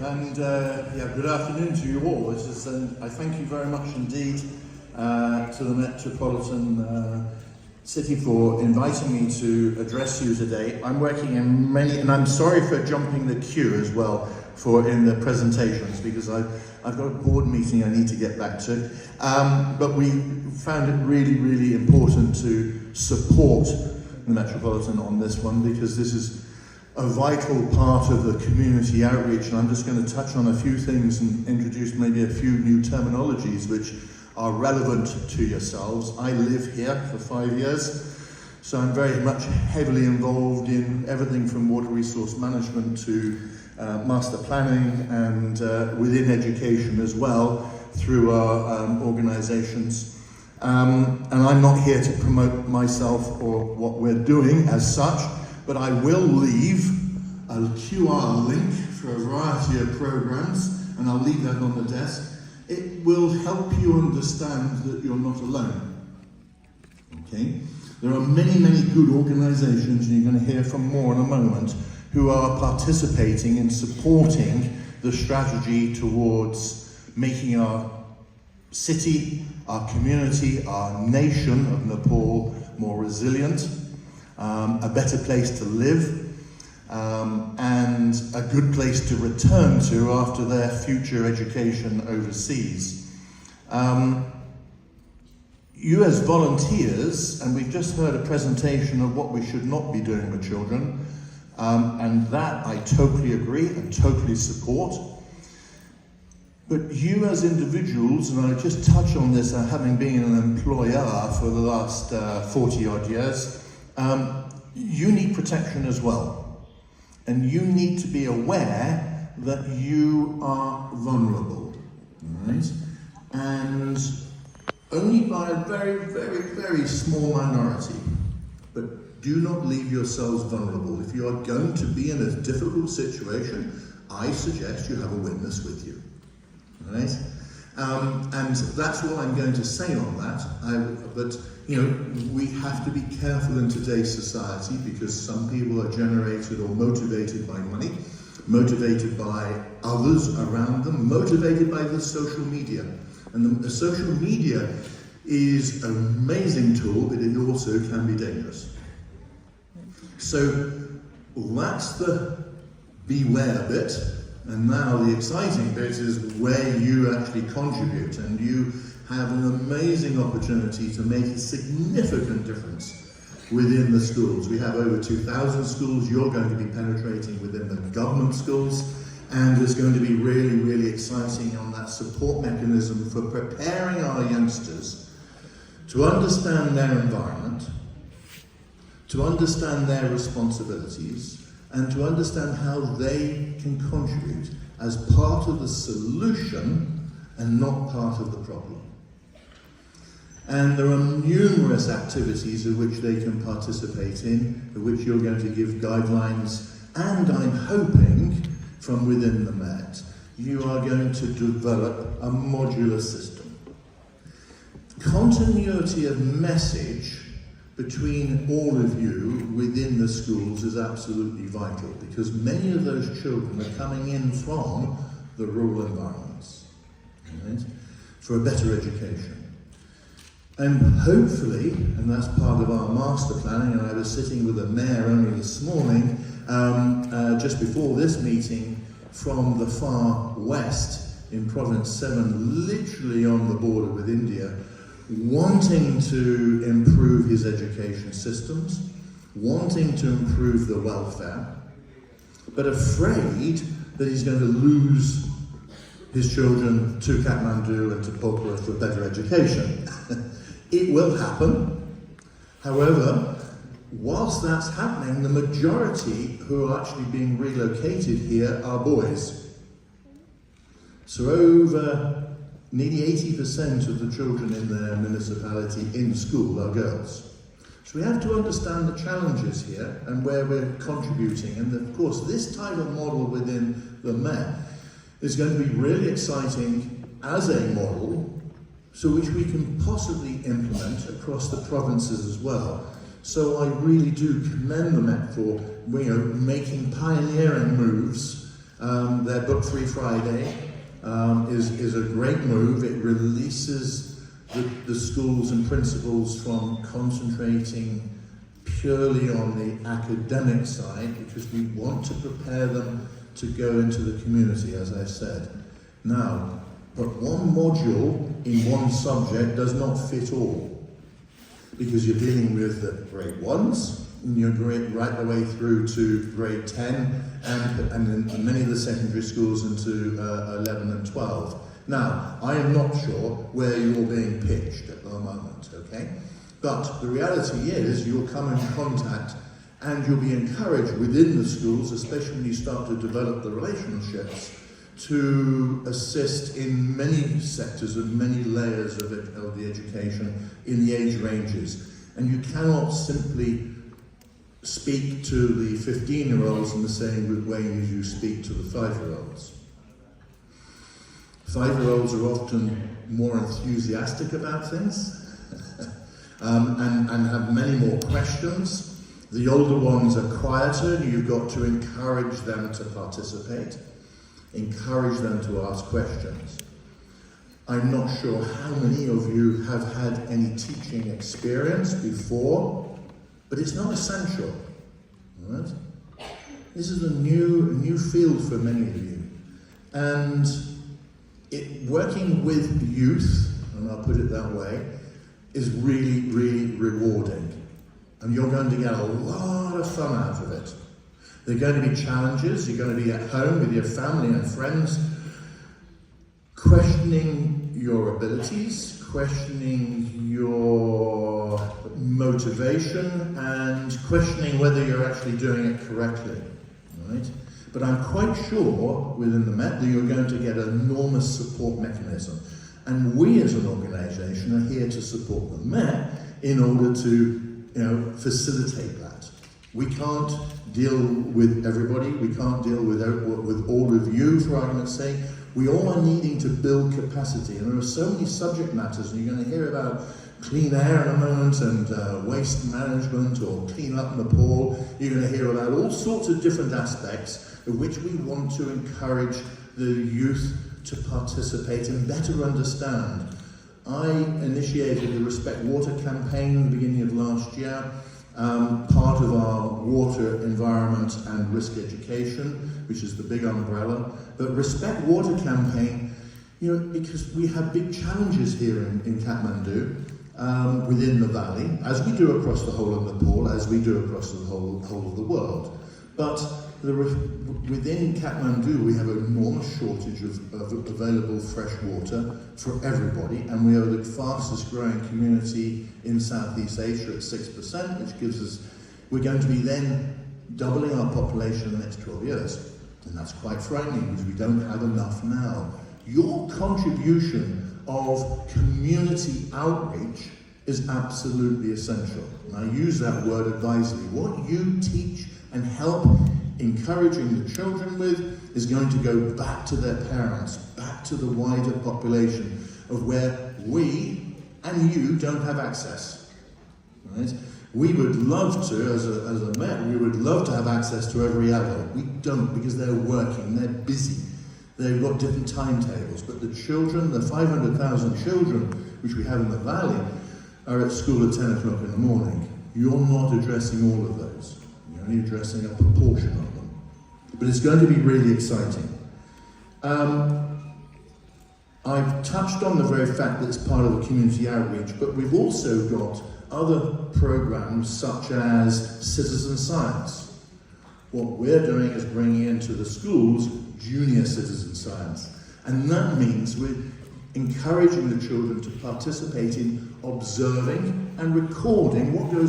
and good afternoon to you all. I thank you very much indeed to the Metropolitan City for inviting me to address you today. I'm working in many, and I'm sorry for jumping the queue as well in the presentations, because I've got a board meeting I need to get back to. But we found it really, really important to support the Metropolitan on this one, because this is a vital part of the community outreach, and I'm just going to touch on a few things and introduce maybe a few new terminologies which are relevant to yourselves. I live here for 5 years, so I'm very much heavily involved in everything from water resource management to master planning, and within education as well through our organisations. And I'm not here to promote myself or what we're doing as such, but I will leave a QR link for a variety of programs, and I'll leave that on the desk. It will help you understand that you're not alone. Okay? There are many, many good organisations, and you're going to hear from more in a moment, who are participating in supporting the strategy towards making our city, our community, our nation of Nepal more resilient, a better place to live, and a good place to return to after their future education overseas. You as volunteers, and we've just heard a presentation of what we should not be doing with children, and that I totally agree and totally support. But you as individuals, and I just touch on this having been an employer for the last 40 odd years, you need protection as well. And you need to be aware that you are vulnerable, right? And only by a very, very, very small minority. But do not leave yourselves vulnerable. If you are going to be in a difficult situation, I suggest you have a witness with you, right? And that's what I'm going to say on that. But you know, we have to be careful in today's society, because some people are generated or motivated by money, motivated by others around them, motivated by the social media. And the social media is an amazing tool, but it also can be dangerous. So that's the beware bit. And now the exciting bit is where you actually contribute, and you have an amazing opportunity to make a significant difference within the schools. We have over 2,000 schools. You're going to be penetrating within the government schools, and it's going to be really, really exciting on that support mechanism for preparing our youngsters to understand their environment, to understand their responsibilities, and to understand how they can contribute as part of the solution and not part of the problem. And there are numerous activities in which they can participate in which you're going to give guidelines, and I'm hoping from within the Met, you are going to develop a modular system. Continuity of message between all of you within the schools is absolutely vital, because many of those children are coming in from the rural environments, right, for a better education. And hopefully, and that's part of our master planning, and I was sitting with the mayor only this morning, just before this meeting, from the far west in Province 7, literally on the border with India, wanting to improve his education systems, wanting to improve the welfare, but afraid that he's going to lose his children to Kathmandu and to Pokhara for better education. It will happen. However, whilst that's happening, the majority who are actually being relocated here are boys. So over nearly 80% of the children in their municipality in school are girls. So we have to understand the challenges here and where we're contributing. And of course, this type of model within the Met is going to be really exciting as a model, so which we can possibly implement across the provinces as well. So I really do commend the Met for making pioneering moves Their Book Free Friday is a great move. It releases the schools and principals from concentrating purely on the academic side, because we want to prepare them to go into the community, as I said. Now, but one module in one subject does not fit all, because you're dealing with the grade 1s, and you're right the way through to grade 10, and in many of the secondary schools into 11 and 12. Now, I am not sure where you're being pitched at the moment, okay? But the reality is you'll come in contact and you'll be encouraged within the schools, especially when you start to develop the relationships, to assist in many sectors and many layers of the education in the age ranges. And you cannot simply speak to the 15-year-olds in the same way as you speak to the 5-year-olds. 5-year-olds are often more enthusiastic about things and have many more questions. The older ones are quieter, and you've got to encourage them to participate, encourage them to ask questions. I'm not sure how many of you have had any teaching experience before, but it's not essential. All right? This is a new field for many of you. And working with youth, and I'll put it that way, is really, really rewarding. And you're going to get a lot of fun out of it. There are going to be challenges. You're going to be at home with your family and friends, questioning your abilities, questioning your motivation, and questioning whether you're actually doing it correctly. Right? But I'm quite sure within the Met that you're going to get an enormous support mechanism. And we as an organisation are here to support the Met in order to facilitate that. We can't deal with everybody, we can't deal with all of you, for argument's sake. We all are needing to build capacity, and there are so many subject matters, and you're going to hear about clean air in a moment, and waste management, or clean up Nepal. You're going to hear about all sorts of different aspects of which we want to encourage the youth to participate and better understand. I initiated the Respect Water campaign at the beginning of last year, part of our water, environment and risk education, which is the big umbrella. But Respect Water campaign, because we have big challenges here in Kathmandu, within the valley, as we do across the whole of Nepal, as we do across the whole of the world. But within Kathmandu, we have an enormous shortage of available fresh water for everybody, and we are the fastest growing community in Southeast Asia at 6%, which gives us, we're going to be then doubling our population in the next 12 years. And that's quite frightening, because we don't have enough now. Your contribution of community outreach is absolutely essential. And I use that word advisedly. What you teach and help encouraging the children with is going to go back to their parents, back to the wider population of where we and you don't have access. Right? We would love to, as a Met, we would love to have access to every adult. We don't, because they're working, they're busy, they've got different timetables. But the children, the 500,000 children which we have in the valley, are at school at 10 o'clock in the morning. You're not addressing all of those. You're only addressing a proportion of them. But it's going to be really exciting. I've touched on the very fact that it's part of the community outreach, but we've also got other programs such as citizen science. What we're doing is bringing into the schools junior citizen science. And that means we're encouraging the children to participate in observing and recording what goes